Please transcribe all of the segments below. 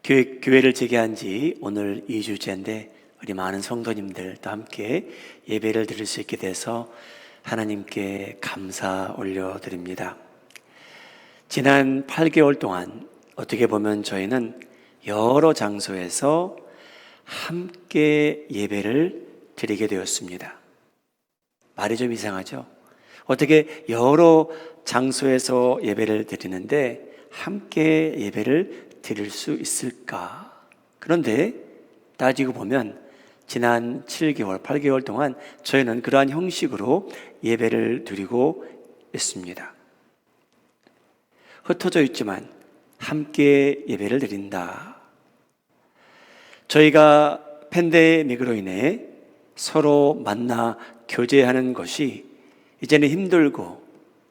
교회를 재개한 지 오늘 2주째인데 우리 많은 성도님들도 함께 예배를 드릴 수 있게 돼서 하나님께 감사 올려드립니다. 지난 8개월 동안 어떻게 보면 저희는 여러 장소에서 함께 예배를 드리게 되었습니다. 말이 좀 이상하죠? 어떻게 여러 장소에서 예배를 드리는데 함께 예배를 드릴 수 있을까? 그런데 따지고 보면 지난 7개월, 8개월 동안 저희는 그러한 형식으로 예배를 드리고 있습니다. 흩어져 있지만 함께 예배를 드린다. 저희가 팬데믹으로 인해 서로 만나 교제하는 것이 이제는 힘들고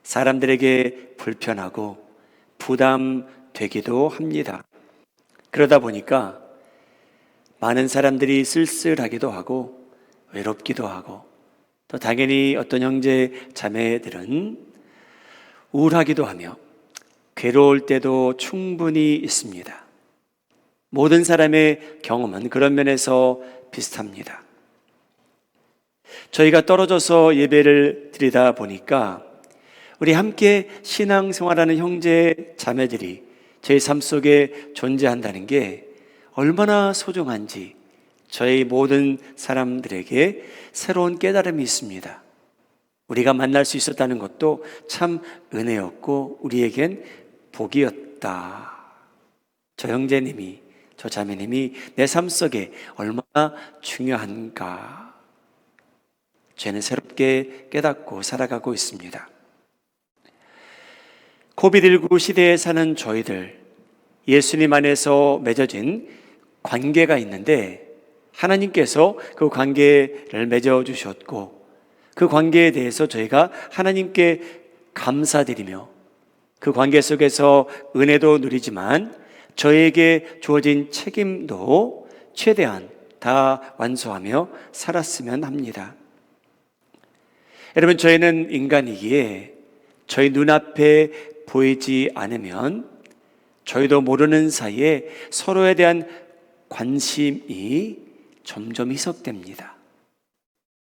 사람들에게 불편하고 부담되기도 합니다. 그러다 보니까 많은 사람들이 쓸쓸하기도 하고 외롭기도 하고 또 당연히 어떤 형제 자매들은 우울하기도 하며 괴로울 때도 충분히 있습니다. 모든 사람의 경험은 그런 면에서 비슷합니다. 저희가 떨어져서 예배를 드리다 보니까 우리 함께 신앙생활하는 형제 자매들이 저희 삶 속에 존재한다는 게 얼마나 소중한지 저희 모든 사람들에게 새로운 깨달음이 있습니다. 우리가 만날 수 있었다는 것도 참 은혜였고 우리에겐 복이었다. 저 형제님이, 저 자매님이 내 삶 속에 얼마나 중요한가. 저는 새롭게 깨닫고 살아가고 있습니다. 코비드19 시대에 사는 저희들, 예수님 안에서 맺어진 관계가 있는데 하나님께서 그 관계를 맺어주셨고 그 관계에 대해서 저희가 하나님께 감사드리며 그 관계 속에서 은혜도 누리지만 저에게 주어진 책임도 최대한 다 완수하며 살았으면 합니다. 여러분, 저희는 인간이기에 저희 눈앞에 보이지 않으면 저희도 모르는 사이에 서로에 대한 관심이 점점 희석됩니다.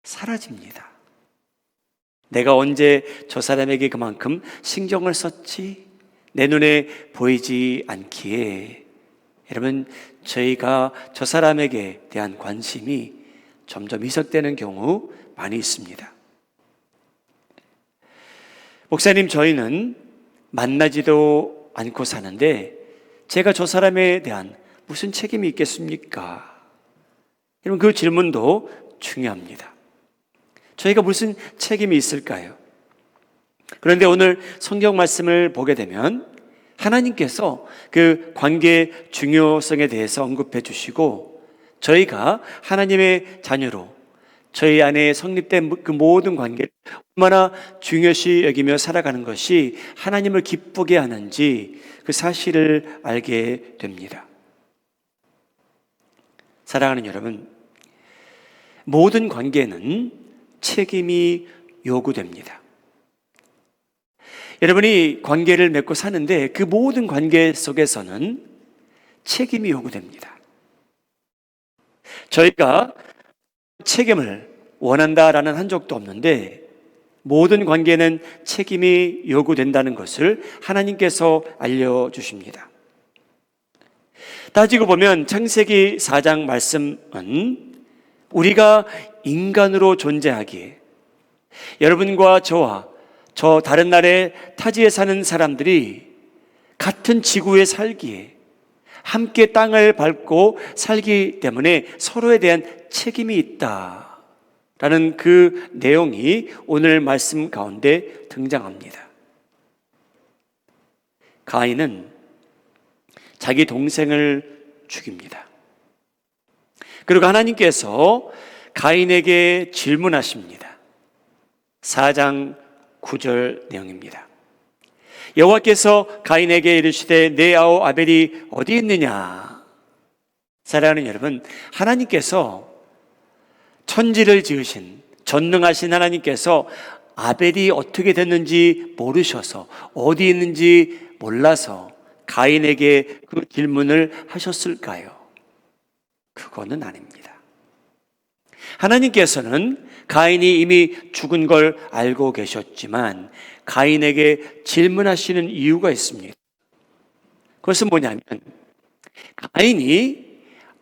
사라집니다. 내가 언제 저 사람에게 그만큼 신경을 썼지? 내 눈에 보이지 않기에 여러분, 저희가 저 사람에게 대한 관심이 점점 희석되는 경우 많이 있습니다. 목사님, 저희는 만나지도 않고 사는데 제가 저 사람에 대한 무슨 책임이 있겠습니까? 여러분, 그 질문도 중요합니다. 저희가 무슨 책임이 있을까요? 그런데 오늘 성경 말씀을 보게 되면 하나님께서 그 관계의 중요성에 대해서 언급해 주시고 저희가 하나님의 자녀로 저희 안에 성립된 그 모든 관계를 얼마나 중요시 여기며 살아가는 것이 하나님을 기쁘게 하는지 그 사실을 알게 됩니다. 사랑하는 여러분, 모든 관계는 책임이 요구됩니다. 여러분이 관계를 맺고 사는데 그 모든 관계 속에서는 책임이 요구됩니다. 저희가 책임을 원한다라는 한 적도 없는데 모든 관계는 책임이 요구된다는 것을 하나님께서 알려주십니다. 따지고 보면 창세기 4장 말씀은 우리가 인간으로 존재하기에 여러분과 저와 저 다른 나라의 타지에 사는 사람들이 같은 지구에 살기에 함께 땅을 밟고 살기 때문에 서로에 대한 책임이 있다라는 그 내용이 오늘 말씀 가운데 등장합니다. 가인은 자기 동생을 죽입니다. 그리고 하나님께서 가인에게 질문하십니다. 4장 9절 내용입니다. 여호와께서 가인에게 이르시되 내 아우 아벨이 어디 있느냐? 사랑하는 여러분, 하나님께서 천지를 지으신 전능하신 하나님께서 아벨이 어떻게 됐는지 모르셔서 어디 있는지 몰라서 가인에게 그 질문을 하셨을까요? 그거는 아닙니다. 하나님께서는 가인이 이미 죽은 걸 알고 계셨지만 가인에게 질문하시는 이유가 있습니다. 그것은 뭐냐면 가인이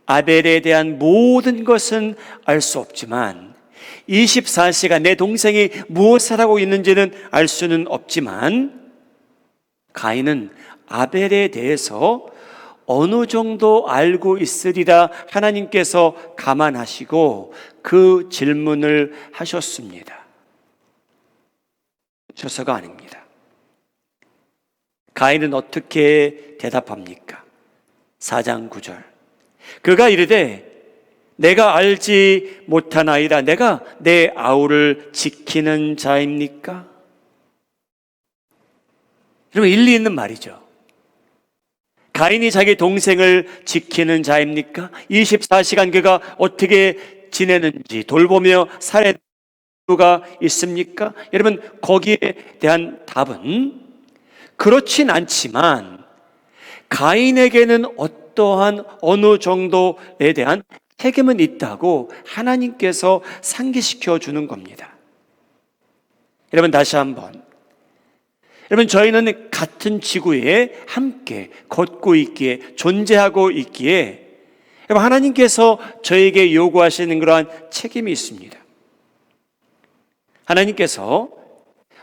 아벨에 대한 모든 것은 알 수 없지만 24시간 내 동생이 무엇을 하고 있는지는 알 수는 없지만 가인은 아벨에 대해서 어느 정도 알고 있으리라 하나님께서 감안하시고 그 질문을 하셨습니다. 저서가 아닙니다. 가인은 어떻게 대답합니까? 4장 9절. 그가 이르되 내가 알지 못하나이다. 내가 내 아우를 지키는 자입니까? 여러분, 일리 있는 말이죠. 가인이 자기 동생을 지키는 자입니까? 24시간 그가 어떻게 지내는지 돌보며 살아야 이유가 있습니까? 여러분, 거기에 대한 답은 그렇진 않지만 가인에게는 어떠한 어느 정도에 대한 책임은 있다고 하나님께서 상기시켜 주는 겁니다. 여러분, 다시 한번, 여러분, 저희는 같은 지구에 함께 걷고 있기에, 존재하고 있기에 여러분, 하나님께서 저에게 요구하시는 그러한 책임이 있습니다. 하나님께서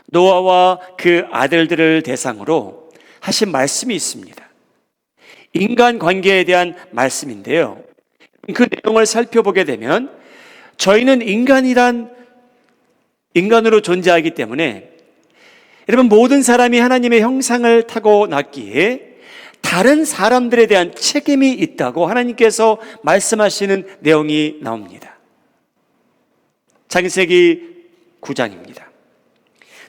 노아와 그 아들들을 대상으로 하신 말씀이 있습니다. 인간관계에 대한 말씀인데요, 그 내용을 살펴보게 되면 저희는 인간으로 존재하기 때문에 여러분, 모든 사람이 하나님의 형상을 타고났기에 다른 사람들에 대한 책임이 있다고 하나님께서 말씀하시는 내용이 나옵니다. 창세기 9장입니다.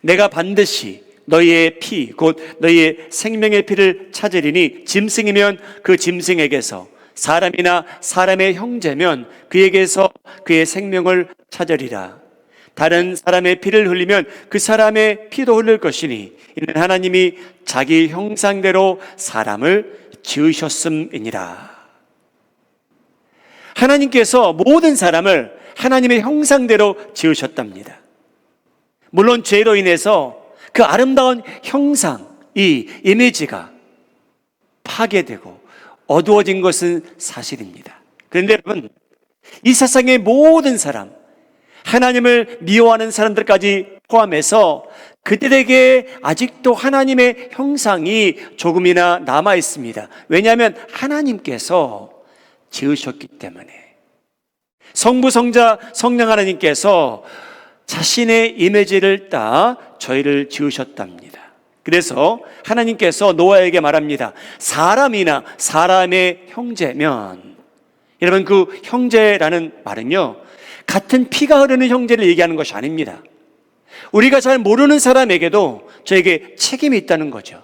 내가 반드시 너희의 피, 곧 너희의 생명의 피를 찾으리니 짐승이면 그 짐승에게서, 사람이나 사람의 형제면 그에게서 그의 생명을 찾으리라. 다른 사람의 피를 흘리면 그 사람의 피도 흘릴 것이니 이는 하나님이 자기 형상대로 사람을 지으셨음이니라. 하나님께서 모든 사람을 하나님의 형상대로 지으셨답니다. 물론 죄로 인해서 그 아름다운 형상, 이 이미지가 파괴되고 어두워진 것은 사실입니다. 그런데 여러분, 이 세상의 모든 사람, 하나님을 미워하는 사람들까지 포함해서 그들에게 아직도 하나님의 형상이 조금이나 남아 있습니다. 왜냐하면 하나님께서 지으셨기 때문에. 성부, 성자, 성령 하나님께서 자신의 이미지를 따 저희를 지으셨답니다. 그래서 하나님께서 노아에게 말합니다. 사람이나 사람의 형제면, 여러분, 그 형제라는 말은요, 같은 피가 흐르는 형제를 얘기하는 것이 아닙니다. 우리가 잘 모르는 사람에게도 저에게 책임이 있다는 거죠.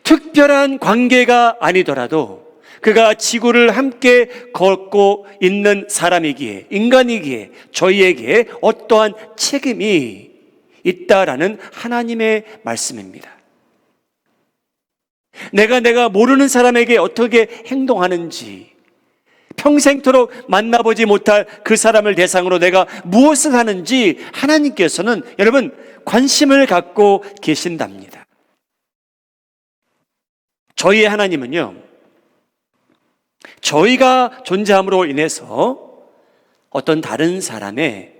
특별한 관계가 아니더라도 그가 지구를 함께 걷고 있는 사람이기에, 인간이기에 저희에게 어떠한 책임이 있다라는 하나님의 말씀입니다. 내가 모르는 사람에게 어떻게 행동하는지, 평생토록 만나보지 못할 그 사람을 대상으로 내가 무엇을 하는지 하나님께서는 여러분 관심을 갖고 계신답니다. 저희의 하나님은요, 저희가 존재함으로 인해서 어떤 다른 사람의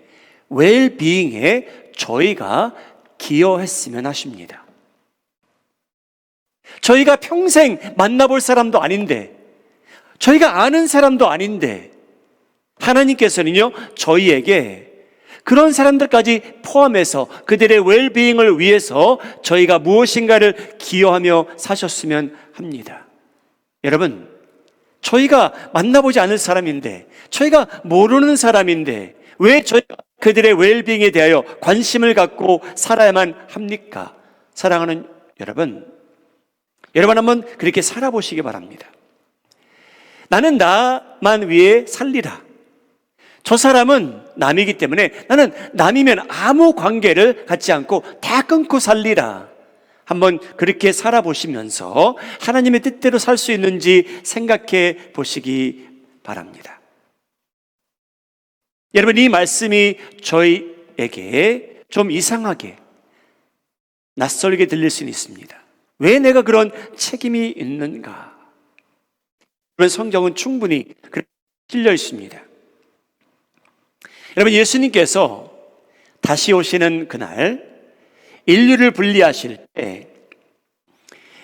웰비잉에 저희가 기여했으면 하십니다. 저희가 평생 만나볼 사람도 아닌데, 저희가 아는 사람도 아닌데 하나님께서는요, 저희에게 그런 사람들까지 포함해서 그들의 웰비잉을 위해서 저희가 무엇인가를 기여하며 사셨으면 합니다. 여러분, 저희가 만나보지 않을 사람인데, 저희가 모르는 사람인데 왜 저희가 그들의 웰비잉에 대하여 관심을 갖고 살아야만 합니까? 사랑하는 여러분 한번 그렇게 살아보시기 바랍니다. 나는 나만 위해 살리라. 저 사람은 남이기 때문에 나는 남이면 아무 관계를 갖지 않고 다 끊고 살리라 한번 그렇게 살아보시면서 하나님의 뜻대로 살 수 있는지 생각해 보시기 바랍니다. 여러분, 이 말씀이 저희에게 좀 이상하게 낯설게 들릴 수는 있습니다. 왜 내가 그런 책임이 있는가? 그런 성경은 충분히 실려 있습니다. 여러분, 예수님께서 다시 오시는 그날 인류를 분리하실 때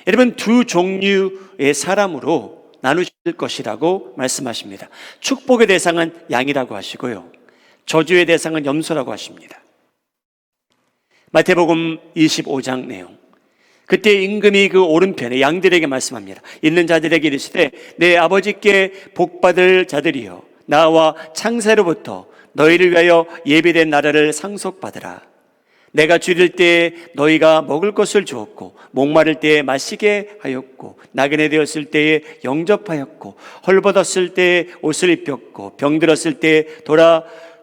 여러분 두 종류의 사람으로 나누실 것이라고 말씀하십니다. 축복의 대상은 양이라고 하시고요, 저주의 대상은 염소라고 하십니다. 마태복음 25장 내용, 그때 임금이 그 오른편에 양들에게 말씀합니다. 있는 자들에게 이르시되 내 아버지께 복받을 자들이여 나와 창세로부터 너희를 위하여 예비된 나라를 상속받으라. 내가 줄일 때 너희가 먹을 것을 주었고 목마를 때에 마시게 하였고 나그네 되었을 때에 영접하였고 헐벗었을 때에 옷을 입혔고 병들었을 때에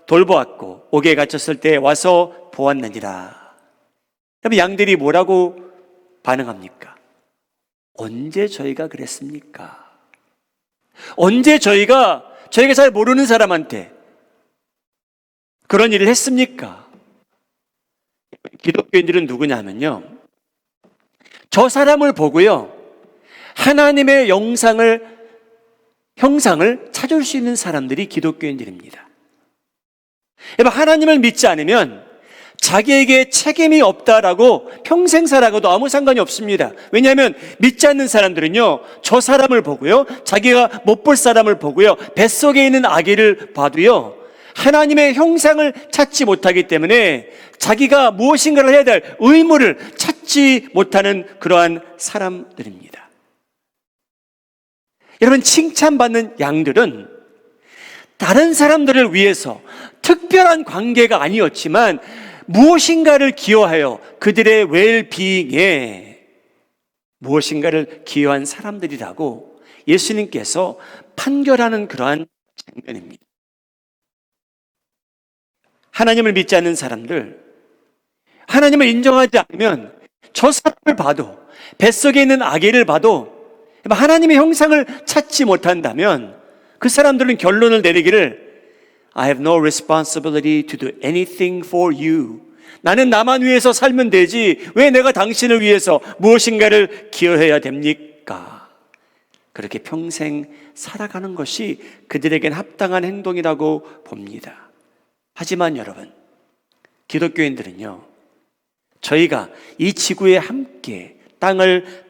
돌보았고 옥에 갇혔을 때에 와서 보았느니라. 그럼 양들이 뭐라고 반응합니까? 언제 저희가 그랬습니까? 언제 저희가 잘 모르는 사람한테 그런 일을 했습니까? 기독교인들은 누구냐면요, 저 사람을 보고요 하나님의 형상을 찾을 수 있는 사람들이 기독교인들입니다. 여러분, 하나님을 믿지 않으면 자기에게 책임이 없다라고 평생 살아가도 아무 상관이 없습니다. 왜냐하면 믿지 않는 사람들은요, 저 사람을 보고요, 자기가 못 볼 사람을 보고요, 뱃속에 있는 아기를 봐도요 하나님의 형상을 찾지 못하기 때문에 자기가 무엇인가를 해야 될 의무를 찾지 못하는 그러한 사람들입니다. 여러분, 칭찬받는 양들은 다른 사람들을 위해서 특별한 관계가 아니었지만 무엇인가를 기여하여 그들의 웰비잉에 무엇인가를 기여한 사람들이라고 예수님께서 판결하는 그러한 장면입니다. 하나님을 믿지 않는 사람들, 하나님을 인정하지 않으면 저 사람을 봐도, 뱃속에 있는 아기를 봐도 하나님의 형상을 찾지 못한다면 그 사람들은 결론을 내리기를 I have no responsibility to do anything for you. 나는 나만 위해서 살면 되지 왜 내가 당신을 위해서 무엇인가를 기여해야 됩니까? 그렇게 평생 살아가는 것이 그들에겐 합당한 행동이라고 봅니다. 하지만 여러분, 기독교인들은요, 저희가 이 지구에 함께 땅을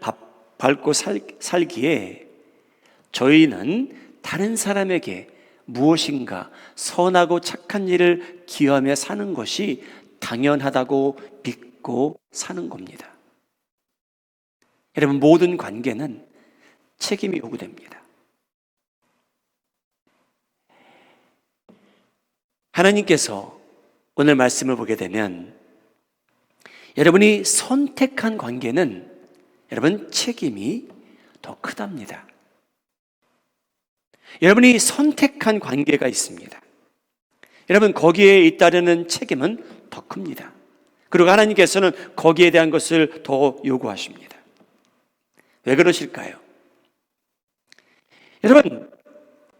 밟고 살기에 저희는 다른 사람에게 무엇인가 선하고 착한 일을 기여하며 사는 것이 당연하다고 믿고 사는 겁니다. 여러분, 모든 관계는 책임이 요구됩니다. 하나님께서 오늘 말씀을 보게 되면 여러분이 선택한 관계는 여러분 책임이 더 크답니다. 여러분이 선택한 관계가 있습니다. 여러분, 거기에 잇따르는 책임은 더 큽니다. 그리고 하나님께서는 거기에 대한 것을 더 요구하십니다. 왜 그러실까요?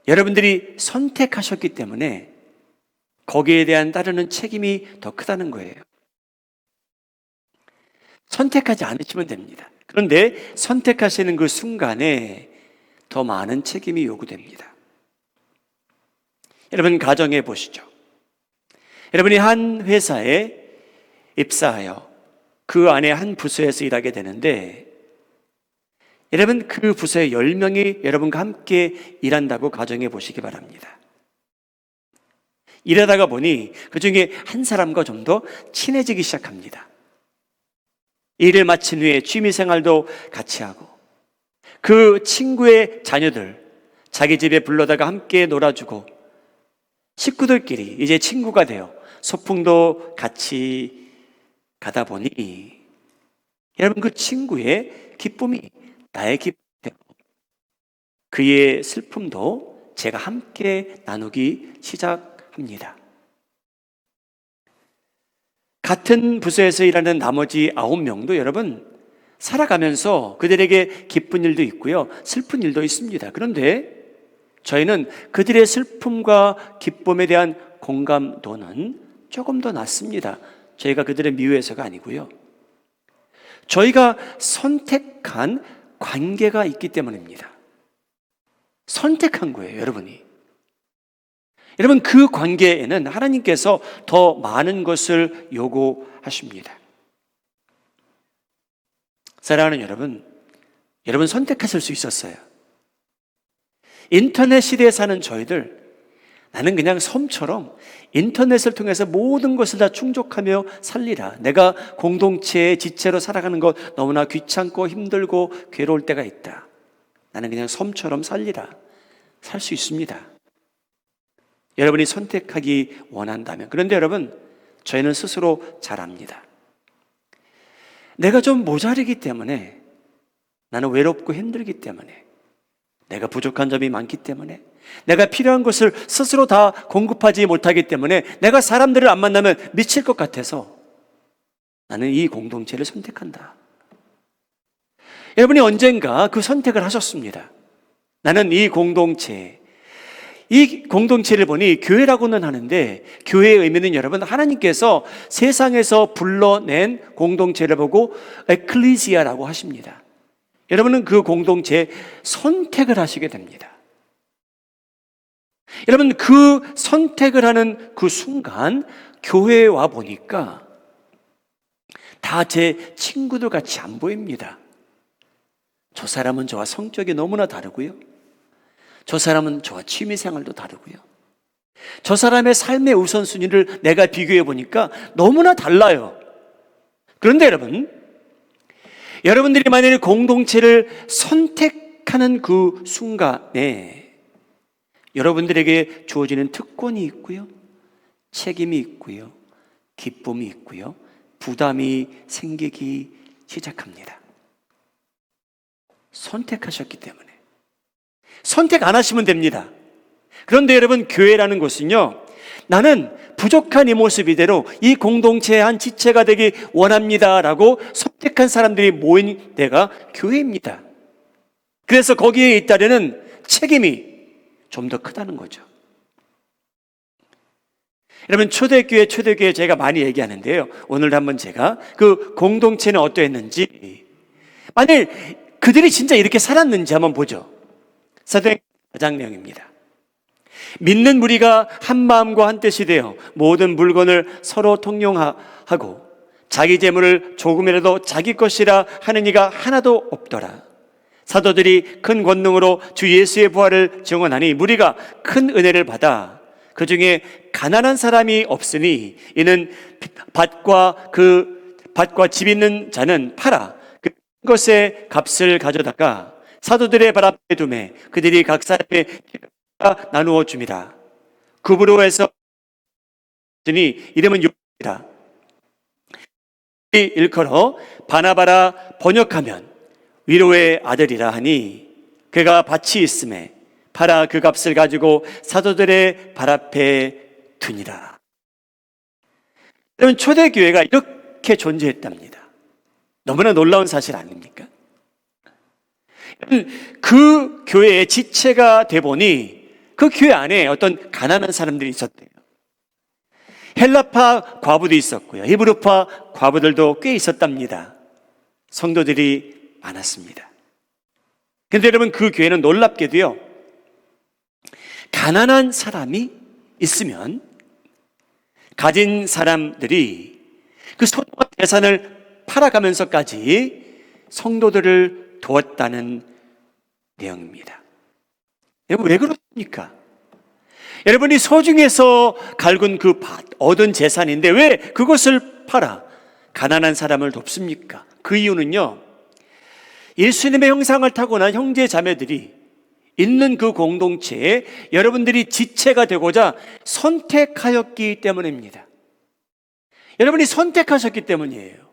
여러분들이 선택하셨기 때문에 거기에 대한 따르는 책임이 더 크다는 거예요. 선택하지 않으시면 됩니다. 그런데 선택하시는 그 순간에 더 많은 책임이 요구됩니다. 여러분, 가정해 보시죠. 여러분이 한 회사에 입사하여 그 안에 한 부서에서 일하게 되는데 여러분, 그 부서에 10명이 여러분과 함께 일한다고 가정해 보시기 바랍니다. 일하다가 보니 그 중에 한 사람과 좀 더 친해지기 시작합니다. 일을 마친 후에 취미생활도 같이 하고 그 친구의 자녀들 자기 집에 불러다가 함께 놀아주고 식구들끼리 이제 친구가 되어 소풍도 같이 가다 보니 여러분, 그 친구의 기쁨이 나의 기쁨이 되고 그의 슬픔도 제가 함께 나누기 시작합니다. 같은 부서에서 일하는 나머지 9명도 여러분 살아가면서 그들에게 기쁜 일도 있고요, 슬픈 일도 있습니다. 그런데 저희는 그들의 슬픔과 기쁨에 대한 공감도는 조금 더 낮습니다. 저희가 그들을 미워해서가 아니고요, 저희가 선택한 관계가 있기 때문입니다. 선택한 거예요, 여러분이. 여러분, 그 관계에는 하나님께서 더 많은 것을 요구하십니다. 사랑하는 여러분, 여러분 선택하실 수 있었어요. 인터넷 시대에 사는 저희들, 나는 그냥 섬처럼 인터넷을 통해서 모든 것을 다 충족하며 살리라. 내가 공동체의 지체로 살아가는 것 너무나 귀찮고 힘들고 괴로울 때가 있다. 나는 그냥 섬처럼 살리라. 살 수 있습니다. 여러분이 선택하기 원한다면. 그런데 여러분, 저희는 스스로 잘 압니다. 내가 좀 모자르기 때문에, 나는 외롭고 힘들기 때문에, 내가 부족한 점이 많기 때문에, 내가 필요한 것을 스스로 다 공급하지 못하기 때문에, 내가 사람들을 안 만나면 미칠 것 같아서 나는 이 공동체를 선택한다. 여러분이 언젠가 그 선택을 하셨습니다. 나는 이 공동체를 보니 교회라고는 하는데, 교회의 의미는 여러분, 하나님께서 세상에서 불러낸 공동체를 보고 에클리시아라고 하십니다. 여러분은 그 공동체에 선택을 하시게 됩니다. 여러분, 그 선택을 하는 그 순간 교회에 와 보니까 다 제 친구들 같이 안 보입니다. 저 사람은 저와 성격이 너무나 다르고요, 저 사람은 저와 취미생활도 다르고요, 저 사람의 삶의 우선순위를 내가 비교해 보니까 너무나 달라요. 그런데 여러분들이 만약에 공동체를 선택하는 그 순간에 여러분들에게 주어지는 특권이 있고요, 책임이 있고요, 기쁨이 있고요, 부담이 생기기 시작합니다. 선택하셨기 때문에. 선택 안 하시면 됩니다. 그런데 여러분, 교회라는 것은요, 나는 부족한 이 모습 이대로 이 공동체의 한 지체가 되기 원합니다라고 선택한 사람들이 모인 데가 교회입니다. 그래서 거기에 잇따르는 책임이 좀 더 크다는 거죠. 여러분, 초대교회 제가 많이 얘기하는데요, 오늘 한번 제가 그 공동체는 어떠했는지, 만일 그들이 진짜 이렇게 살았는지 한번 보죠. 사도행전 4장 내용입니다. 믿는 무리가 한 마음과 한 뜻이 되어 모든 물건을 서로 통용하고 자기 재물을 조금이라도 자기 것이라 하는 이가 하나도 없더라. 사도들이 큰 권능으로 주 예수의 부활을 증언하니 무리가 큰 은혜를 받아 그 중에 가난한 사람이 없으니 이는 밭과 집 있는 자는 팔아 그 것의 값을 가져다가 사도들의 발 앞에 두매 그들이 각 사람의 나누어 줍니다. 급으로 해서 이름은 요셉이라. 일컬어 바나바라 번역하면 위로의 아들이라 하니 그가 밭이 있음에 팔아 그 값을 가지고 사도들의 발 앞에 두니라. 여러분, 초대교회가 이렇게 존재했답니다. 너무나 놀라운 사실 아닙니까? 그 교회의 지체가 돼 보니 그 교회 안에 어떤 가난한 사람들이 있었대요. 헬라파 과부도 있었고요, 히브리파 과부들도 꽤 있었답니다. 성도들이 많았습니다. 그런데 여러분, 그 교회는 놀랍게도요, 가난한 사람이 있으면 가진 사람들이 그 소중한 재산을 팔아가면서까지 성도들을 도왔다는 내용입니다. 여러분, 왜 그렇습니까? 여러분이 소중해서 갈군 그 밭, 얻은 재산인데 왜 그것을 팔아 가난한 사람을 돕습니까? 그 이유는요, 예수님의 형상을 타고난 형제 자매들이 있는 그 공동체에 여러분들이 지체가 되고자 선택하였기 때문입니다. 여러분이 선택하셨기 때문이에요.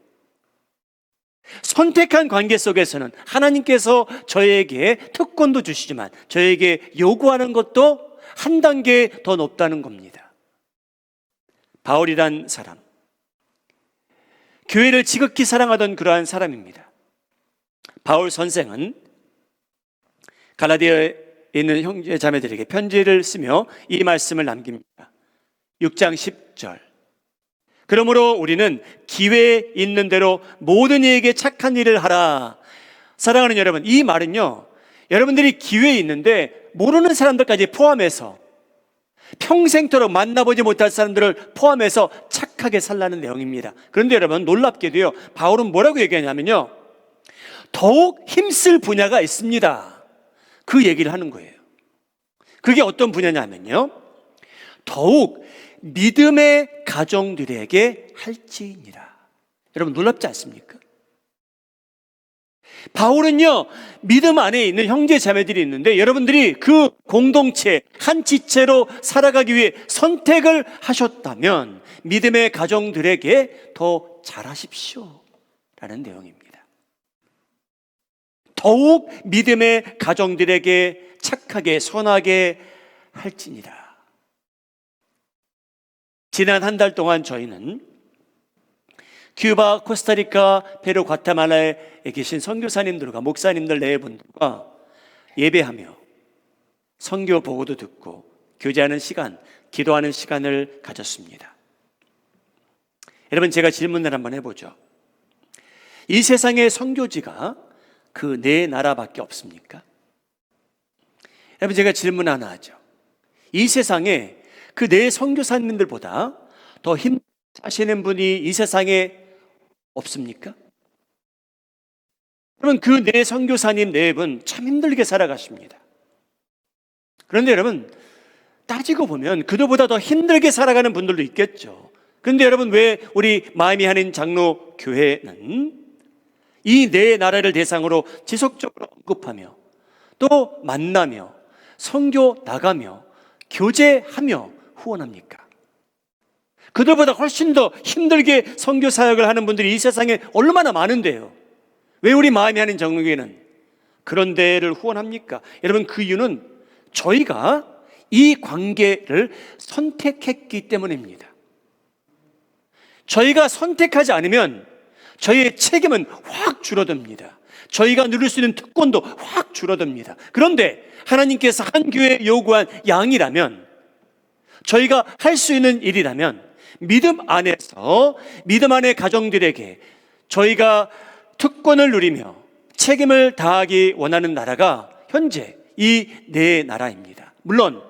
선택한 관계 속에서는 하나님께서 저에게 특권도 주시지만 저에게 요구하는 것도 한 단계 더 높다는 겁니다. 바울이란 사람, 교회를 지극히 사랑하던 그러한 사람입니다. 바울 선생은 갈라디아에 있는 형제 자매들에게 편지를 쓰며 이 말씀을 남깁니다. 6장 10절. 그러므로 우리는 기회 있는 대로 모든 이에게 착한 일을 하라. 사랑하는 여러분, 이 말은요, 여러분들이 기회 있는데 모르는 사람들까지 포함해서 평생토록 만나보지 못할 사람들을 포함해서 착하게 살라는 내용입니다. 그런데 여러분, 놀랍게도요, 바울은 뭐라고 얘기하냐면요, 더욱 힘쓸 분야가 있습니다. 그 얘기를 하는 거예요. 그게 어떤 분야냐면요, 더욱 믿음의 가정들에게 할지니라. 여러분, 놀랍지 않습니까? 바울은요, 믿음 안에 있는 형제 자매들이 있는데 여러분들이 그 공동체 한 지체로 살아가기 위해 선택을 하셨다면 믿음의 가정들에게 더 잘하십시오 라는 내용입니다. 더욱 믿음의 가정들에게 착하게 선하게 할지니라. 지난 한 달 동안 저희는 큐바, 코스타리카, 페루, 과테말라에 계신 선교사님들과 목사님들 네 분들과 예배하며 선교 보고도 듣고 교제하는 시간, 기도하는 시간을 가졌습니다. 여러분, 제가 질문을 한번 해보죠. 이 세상에 선교지가 그 네 나라밖에 없습니까? 여러분, 제가 질문 하나 하죠. 이 세상에 그 네 선교사님들보다 더 힘사시는 분이 이 세상에 없습니까? 여러분, 그 네 선교사님 네 분 참 힘들게 살아가십니다. 그런데 여러분, 따지고 보면 그들보다 더 힘들게 살아가는 분들도 있겠죠. 그런데 여러분, 왜 우리 마음이 하는 장로 교회는 이 네 나라를 대상으로 지속적으로 언급하며 또 만나며 선교 나가며 교제하며 후원합니까? 그들보다 훨씬 더 힘들게 선교 사역을 하는 분들이 이 세상에 얼마나 많은데요. 왜 우리 마음이 하는 장로교회는 그런 데를 후원합니까? 여러분, 그 이유는 저희가 이 관계를 선택했기 때문입니다. 저희가 선택하지 않으면 저희의 책임은 확 줄어듭니다. 저희가 누릴 수 있는 특권도 확 줄어듭니다. 그런데 하나님께서 한 교회에 요구한 양이라면, 저희가 할 수 있는 일이라면 믿음 안에서 믿음 안의 가정들에게 저희가 특권을 누리며 책임을 다하기 원하는 나라가 현재 이 네 나라입니다. 물론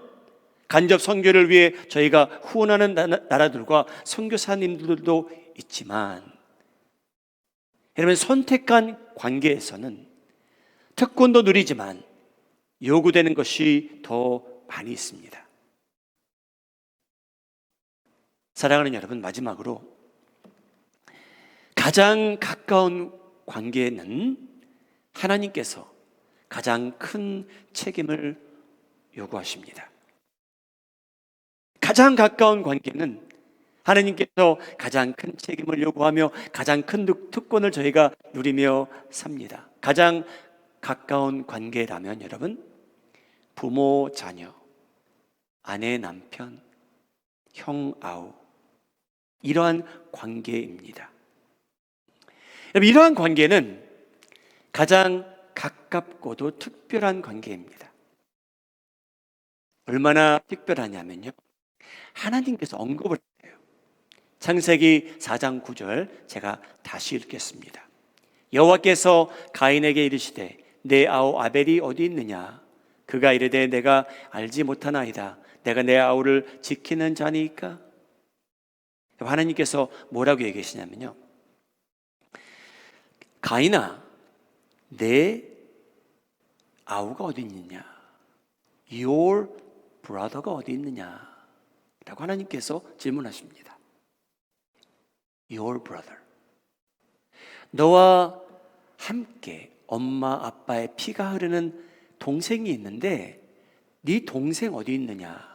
간접 선교를 위해 저희가 후원하는 나라들과 선교사님들도 있지만, 여러분, 선택한 관계에서는 특권도 누리지만 요구되는 것이 더 많이 있습니다. 사랑하는 여러분, 마지막으로 가장 가까운 관계는 하나님께서 가장 큰 책임을 요구하십니다. 가장 가까운 관계는 하나님께서 가장 큰 책임을 요구하며 가장 큰 특권을 저희가 누리며 삽니다. 가장 가까운 관계라면 여러분, 부모, 자녀, 아내, 남편, 형, 아우, 이러한 관계입니다. 여러분, 이러한 관계는 가장 가깝고도 특별한 관계입니다. 얼마나 특별하냐면요, 하나님께서 언급을 해요. 창세기 4장 9절 제가 다시 읽겠습니다. 여호와께서 가인에게 이르시되 내 아우 아벨이 어디 있느냐? 그가 이르되 내가 알지 못하나이다. 내가 내 아우를 지키는 자니까? 하나님께서 뭐라고 얘기하시냐면요, 가인아, 내 아우가 어디 있느냐? Your brother가 어디 있느냐? 라고 하나님께서 질문하십니다. Your brother. 너와 함께 엄마 아빠의 피가 흐르는 동생이 있는데 네 동생 어디 있느냐?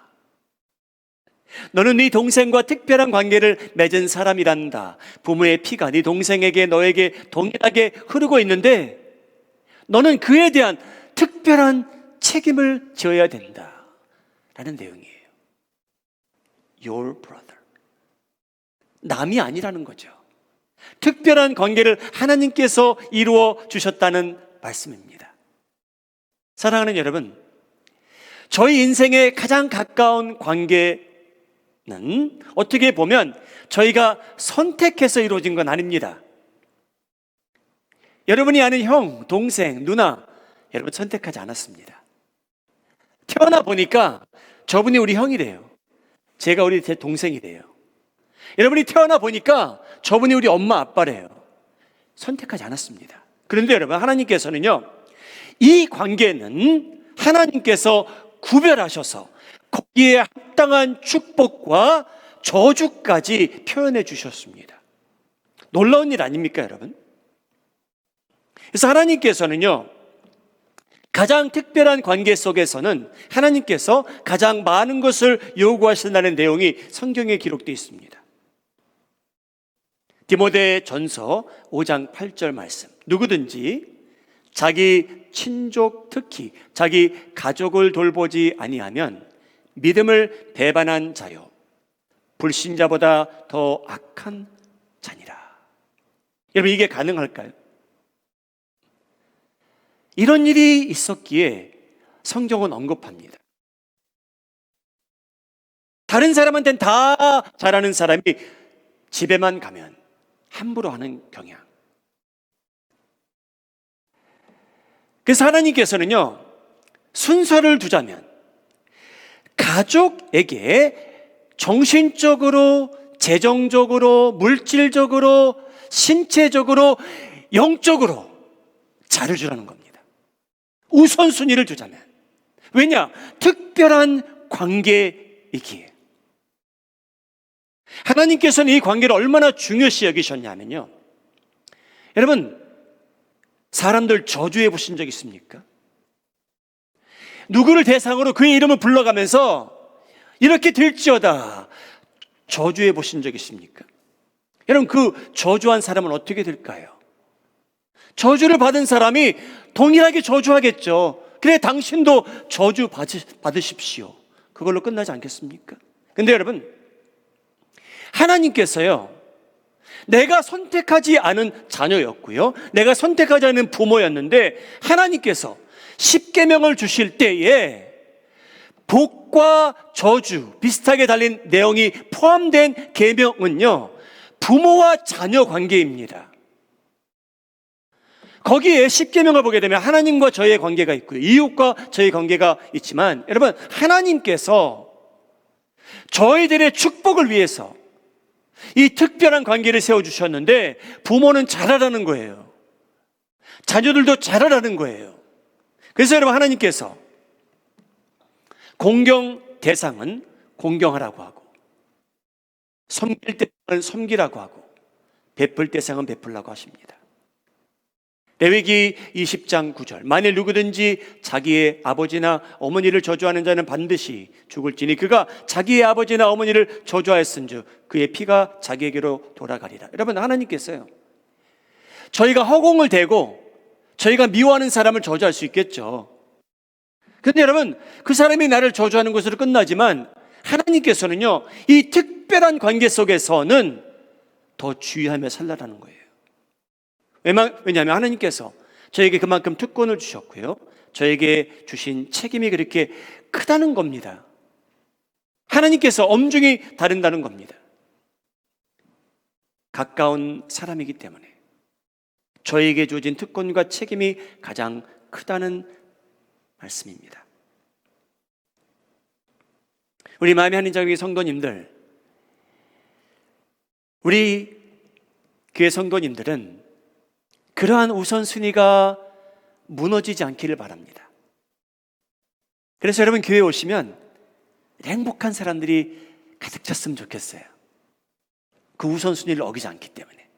너는 네 동생과 특별한 관계를 맺은 사람이란다. 부모의 피가 네 동생에게 너에게 동일하게 흐르고 있는데 너는 그에 대한 특별한 책임을 져야 된다 라는 내용이에요. Your brother. 남이 아니라는 거죠. 특별한 관계를 하나님께서 이루어 주셨다는 말씀입니다. 사랑하는 여러분, 저희 인생의 가장 가까운 관계는 어떻게 보면 저희가 선택해서 이루어진 건 아닙니다. 여러분이 아는 형, 동생, 누나, 여러분 선택하지 않았습니다. 태어나 보니까 저분이 우리 형이래요. 제가 우리 동생이래요. 여러분이 태어나 보니까 저분이 우리 엄마, 아빠래요. 선택하지 않았습니다. 그런데 여러분, 하나님께서는요, 이 관계는 하나님께서 구별하셔서 거기에 합당한 축복과 저주까지 표현해 주셨습니다. 놀라운 일 아닙니까, 여러분? 그래서 하나님께서는요, 가장 특별한 관계 속에서는 하나님께서 가장 많은 것을 요구하신다는 내용이 성경에 기록되어 있습니다. 디모데전서 5장 8절 말씀. 누구든지 자기 친족, 특히 자기 가족을 돌보지 아니하면 믿음을 배반한 자요, 불신자보다 더 악한 자니라. 여러분, 이게 가능할까요? 이런 일이 있었기에 성경은 언급합니다. 다른 사람한테는 다 잘하는 사람이 집에만 가면 함부로 하는 경향. 그래서 하나님께서는요, 순서를 두자면 가족에게 정신적으로, 재정적으로, 물질적으로, 신체적으로, 영적으로 잘해주라는 겁니다. 우선순위를 두자면. 왜냐? 특별한 관계이기에. 하나님께서는 이 관계를 얼마나 중요시 여기셨냐면요, 여러분, 사람들 저주해 보신 적 있습니까? 누구를 대상으로 그의 이름을 불러가면서 이렇게 될지어다 저주해 보신 적 있습니까? 여러분, 그 저주한 사람은 어떻게 될까요? 저주를 받은 사람이 동일하게 저주하겠죠. 그래, 당신도 저주 받으십시오. 그걸로 끝나지 않겠습니까? 근데 여러분, 하나님께서요, 내가 선택하지 않은 자녀였고요, 내가 선택하지 않은 부모였는데 하나님께서 십계명을 주실 때에 복과 저주 비슷하게 달린 내용이 포함된 계명은요, 부모와 자녀 관계입니다. 거기에 십계명을 보게 되면 하나님과 저의 관계가 있고요, 이웃과 저의 관계가 있지만, 여러분, 하나님께서 저희들의 축복을 위해서 이 특별한 관계를 세워주셨는데 부모는 잘하라는 거예요. 자녀들도 잘하라는 거예요. 그래서 여러분, 하나님께서 공경 대상은 공경하라고 하고, 섬길 대상은 섬기라고 하고, 베풀 대상은 베풀라고 하십니다. 레위기 20장 9절. 만일 누구든지 자기의 아버지나 어머니를 저주하는 자는 반드시 죽을지니 그가 자기의 아버지나 어머니를 저주하였은즉 그의 피가 자기에게로 돌아가리라. 여러분, 하나님께서요, 저희가 허공을 대고 저희가 미워하는 사람을 저주할 수 있겠죠. 그런데 여러분, 그 사람이 나를 저주하는 것으로 끝나지만 하나님께서는요, 이 특별한 관계 속에서는 더 주의하며 살라라는 거예요. 왜냐하면 하나님께서 저에게 그만큼 특권을 주셨고요, 저에게 주신 책임이 그렇게 크다는 겁니다. 하나님께서 엄중히 다룬다는 겁니다. 가까운 사람이기 때문에 저에게 주어진 특권과 책임이 가장 크다는 말씀입니다. 우리 마음의 한인자교회 성도님들, 우리 교회 성도님들은 그러한 우선순위가 무너지지 않기를 바랍니다. 그래서 여러분, 교회에 오시면 행복한 사람들이 가득 찼으면 좋겠어요. 그 우선순위를 어기지 않기 때문에.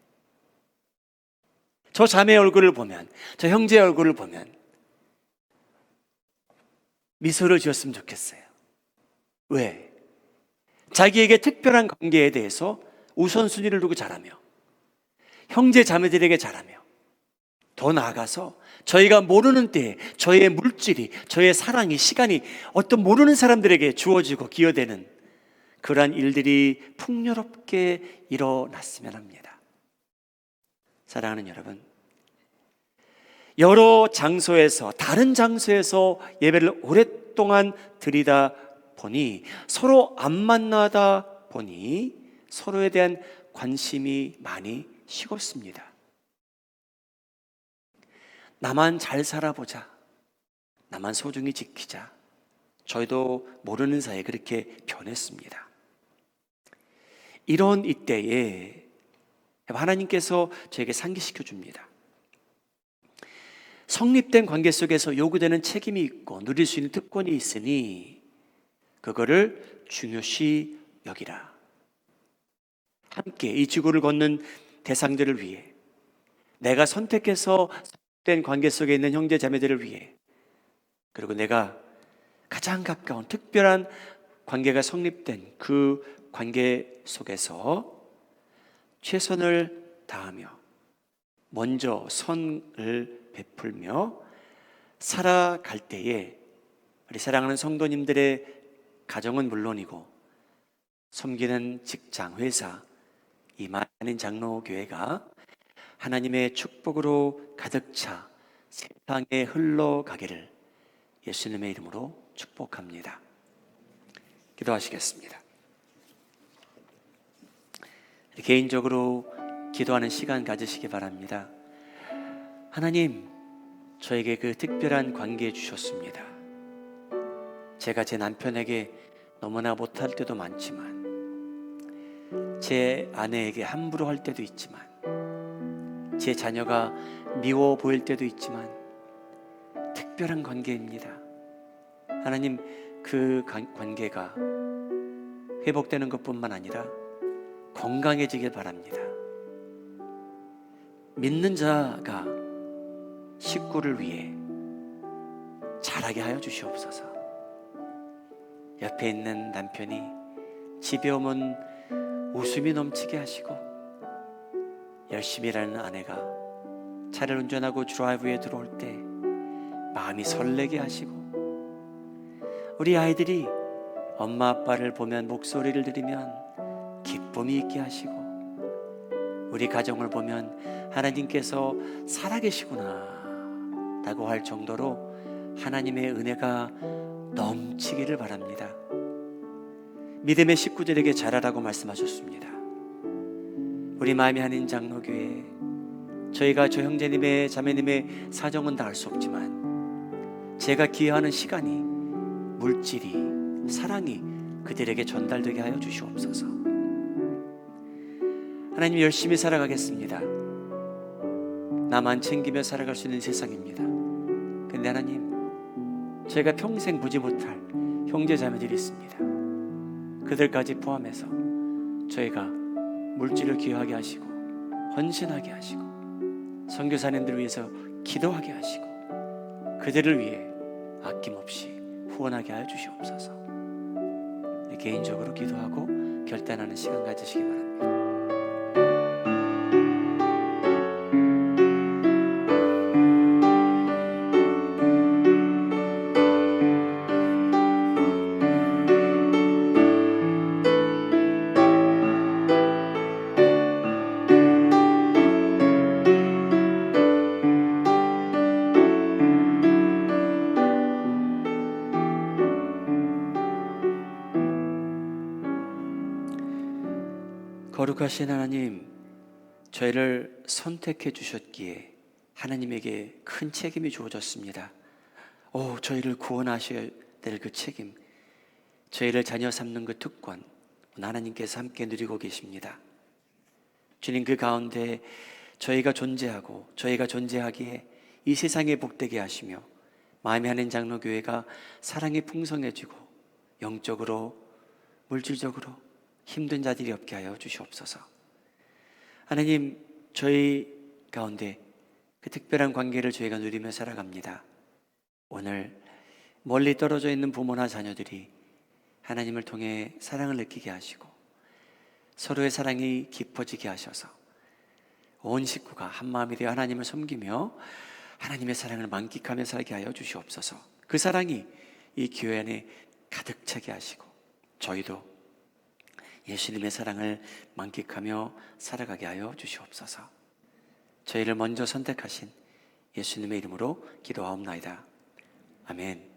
저 자매의 얼굴을 보면, 저 형제의 얼굴을 보면 미소를 지었으면 좋겠어요. 왜? 자기에게 특별한 관계에 대해서 우선순위를 두고 잘하며, 형제 자매들에게 잘하며, 더 나아가서 저희가 모르는 때에 저의 물질이, 저의 사랑이, 시간이 어떤 모르는 사람들에게 주어지고 기여되는 그러한 일들이 풍요롭게 일어났으면 합니다. 사랑하는 여러분, 여러 장소에서, 다른 장소에서 예배를 오랫동안 드리다 보니, 서로 안 만나다 보니 서로에 대한 관심이 많이 식었습니다. 나만 잘 살아보자, 나만 소중히 지키자, 저희도 모르는 사이에 그렇게 변했습니다. 이런 이때에 하나님께서 저에게 상기시켜 줍니다. 성립된 관계 속에서 요구되는 책임이 있고 누릴 수 있는 특권이 있으니 그거를 중요시 여기라. 함께 이 지구를 걷는 대상들을 위해, 내가 선택해서 된 관계 속에 있는 형제 자매들을 위해, 그리고 내가 가장 가까운 특별한 관계가 성립된 그 관계 속에서 최선을 다하며 먼저 선을 베풀며 살아갈 때에 우리 사랑하는 성도님들의 가정은 물론이고 섬기는 직장, 회사, 이 많은 장로교회가 하나님의 축복으로 가득 차 세상에 흘러가기를 예수님의 이름으로 축복합니다. 기도하시겠습니다. 개인적으로 기도하는 시간 가지시기 바랍니다. 하나님, 저에게 그 특별한 관계 주셨습니다. 제가 제 남편에게 너무나 못할 때도 많지만, 제 아내에게 함부로 할 때도 있지만, 제 자녀가 미워 보일 때도 있지만 특별한 관계입니다. 하나님, 그 관계가 회복되는 것뿐만 아니라 건강해지길 바랍니다. 믿는 자가 식구를 위해 잘하게 하여 주시옵소서. 옆에 있는 남편이 집에 오면 웃음이 넘치게 하시고, 열심히 일하는 아내가 차를 운전하고 드라이브에 들어올 때 마음이 설레게 하시고, 우리 아이들이 엄마 아빠를 보면 목소리를 들으면 기쁨이 있게 하시고, 우리 가정을 보면 하나님께서 살아계시구나 라고 할 정도로 하나님의 은혜가 넘치기를 바랍니다. 믿음의 식구들에게 잘하라고 말씀하셨습니다. 우리 마음이 하는 장로교회, 저희가 저 형제님의 자매님의 사정은 다 알 수 없지만 제가 기여하는 시간이, 물질이, 사랑이 그들에게 전달되게 하여 주시옵소서. 하나님, 열심히 살아가겠습니다. 나만 챙기며 살아갈 수 있는 세상입니다. 근데 하나님, 저희가 평생 보지 못할 형제 자매들이 있습니다. 그들까지 포함해서 저희가 물질을 기여하게 하시고, 헌신하게 하시고, 선교사님들을 위해서 기도하게 하시고, 그들을 위해 아낌없이 후원하게 하여 주시옵소서. 개인적으로 기도하고 결단하는 시간 가지시기 바랍니다. 거룩하신 하나님, 저희를 선택해 주셨기에 하나님에게 큰 책임이 주어졌습니다. 저희를 구원하셔야 될 그 책임, 저희를 자녀 삼는 그 특권, 하나님께서 함께 누리고 계십니다. 주님, 그 가운데 저희가 존재하고 저희가 존재하기에 이 세상에 복되게 하시며, 마음에 하는 장로교회가 사랑이 풍성해지고 영적으로, 물질적으로 힘든 자들이 없게 하여 주시옵소서. 하나님, 저희 가운데 그 특별한 관계를 저희가 누리며 살아갑니다. 오늘 멀리 떨어져 있는 부모나 자녀들이 하나님을 통해 사랑을 느끼게 하시고, 서로의 사랑이 깊어지게 하셔서 온 식구가 한 마음이 되어 하나님을 섬기며 하나님의 사랑을 만끽하며 살게 하여 주시옵소서. 그 사랑이 이 교회 안에 가득 차게 하시고, 저희도 예수님의 사랑을 만끽하며 살아가게 하여 주시옵소서. 저희를 먼저 선택하신 예수님의 이름으로 기도하옵나이다. 아멘.